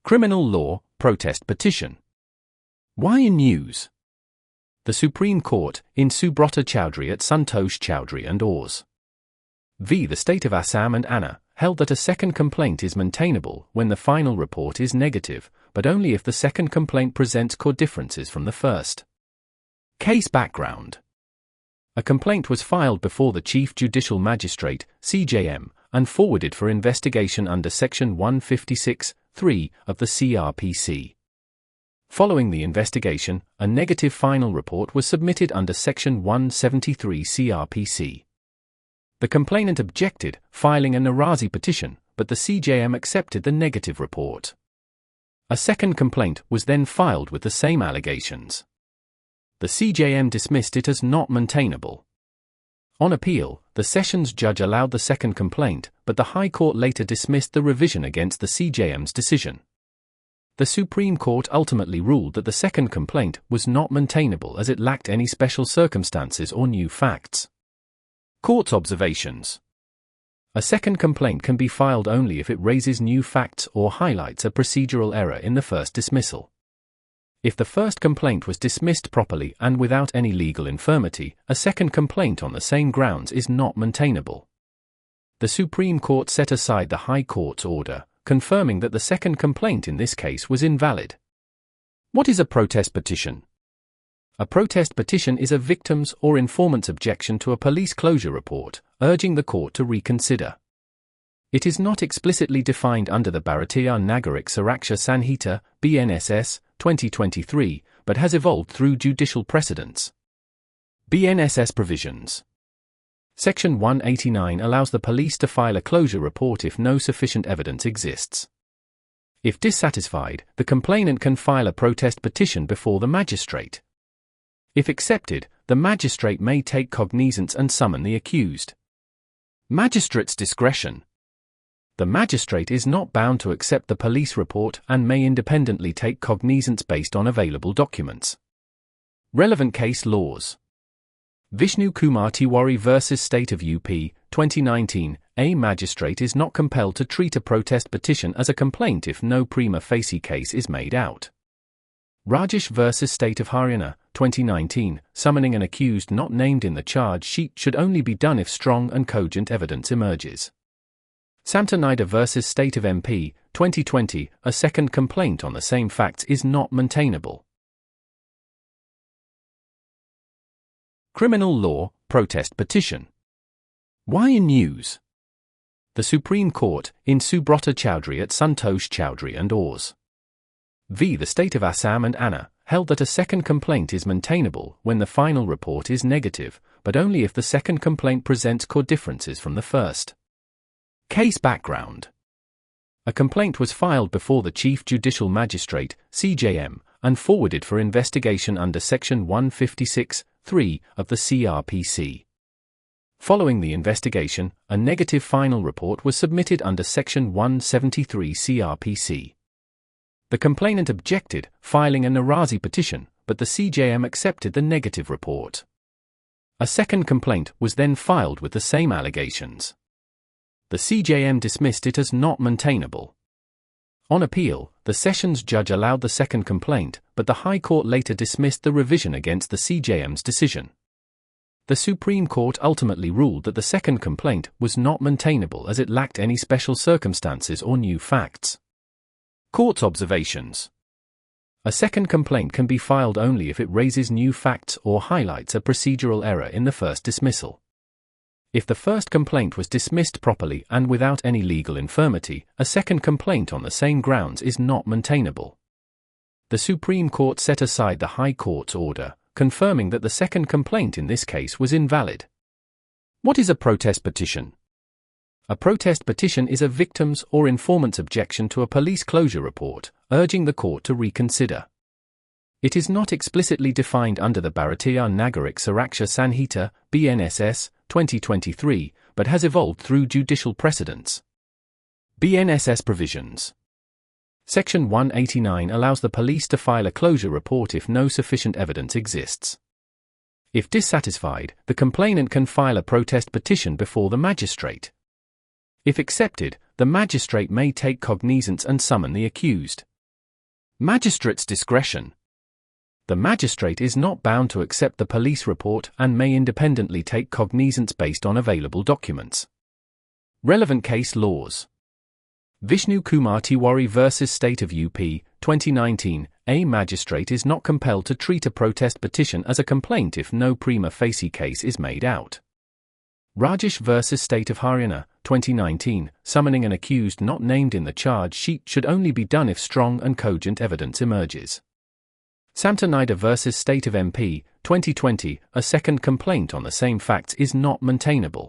Criminal Law Protest Petition. Why in news? The Supreme Court, in Subrata Chowdhury at Santosh Chowdhury and Ors. v. The State of Assam and Anna, held that a second complaint is maintainable when the final report is negative, but only if the second complaint presents core differences from the first. Case background. A complaint was filed before the Chief Judicial Magistrate, CJM, and forwarded for investigation under Section 156(3) of the CRPC. Following the investigation, a negative final report was submitted under Section 173 CRPC. The complainant objected, filing a Narazi petition, but the CJM accepted the negative report. A second complaint was then filed with the same allegations. The CJM dismissed it as not maintainable. On appeal, the Sessions judge allowed the second complaint, but the High Court later dismissed the revision against the CJM's decision. The Supreme Court ultimately ruled that the second complaint was not maintainable as it lacked any special circumstances or new facts. Court's observations. A second complaint can be filed only if it raises new facts or highlights a procedural error in the first dismissal. If the first complaint was dismissed properly and without any legal infirmity, a second complaint on the same grounds is not maintainable. The Supreme Court set aside the High Court's order, confirming that the second complaint in this case was invalid. What is a protest petition? A protest petition is a victim's or informant's objection to a police closure report, urging the court to reconsider. It is not explicitly defined under the Bharatiya Nagarik Suraksha Sanhita, BNSS, 2023, but has evolved through judicial precedents. BNSS provisions. Section 189 allows the police to file a closure report if no sufficient evidence exists. If dissatisfied, the complainant can file a protest petition before the magistrate. If accepted, the magistrate may take cognizance and summon the accused. Magistrate's discretion. The magistrate is not bound to accept the police report and may independently take cognizance based on available documents. Relevant case laws. Vishnu Kumar Tiwari v. State of UP, 2019, a magistrate is not compelled to treat a protest petition as a complaint if no prima facie case is made out. Rajesh v. State of Haryana, 2019, summoning an accused not named in the charge sheet should only be done if strong and cogent evidence emerges. Samtanida v. State of MP, 2020, a second complaint on the same facts is not maintainable. Criminal Law Protest Petition. Why in news? The Supreme Court, in Subrata Chowdhury at Santosh Chowdhury and Ors. v. The State of Assam and Anna, held that a second complaint is maintainable when the final report is negative, but only if the second complaint presents core differences from the first. Case background. A complaint was filed before the Chief Judicial Magistrate, CJM, and forwarded for investigation under Section 156(3) of the CRPC. Following the investigation, a negative final report was submitted under Section 173 CRPC. The complainant objected, filing a Narazi petition, but the CJM accepted the negative report. A second complaint was then filed with the same allegations. The CJM dismissed it as not maintainable. On appeal, the Sessions judge allowed the second complaint, but the High Court later dismissed the revision against the CJM's decision. The Supreme Court ultimately ruled that the second complaint was not maintainable as it lacked any special circumstances or new facts. Court's observations. A second complaint can be filed only if it raises new facts or highlights a procedural error in the first dismissal. If the first complaint was dismissed properly and without any legal infirmity, a second complaint on the same grounds is not maintainable. The Supreme Court set aside the High Court's order, confirming that the second complaint in this case was invalid. What is a protest petition? A protest petition is a victim's or informant's objection to a police closure report, urging the court to reconsider. It is not explicitly defined under the Bharatiya Nagarik Suraksha Sanhita, BNSS, 2023, but has evolved through judicial precedents. BNSS provisions. Section 189 allows the police to file a closure report if no sufficient evidence exists. If dissatisfied, the complainant can file a protest petition before the magistrate. If accepted, the magistrate may take cognizance and summon the accused. Magistrate's discretion. The magistrate is not bound to accept the police report and may independently take cognizance based on available documents. Relevant case laws. Vishnu Kumar Tiwari v. State of UP, 2019. A magistrate is not compelled to treat a protest petition as a complaint if no prima facie case is made out. Rajesh v. State of Haryana, 2019. Summoning an accused not named in the charge sheet should only be done if strong and cogent evidence emerges. Samtanida v. State of MP, 2020. A second complaint on the same facts is not maintainable.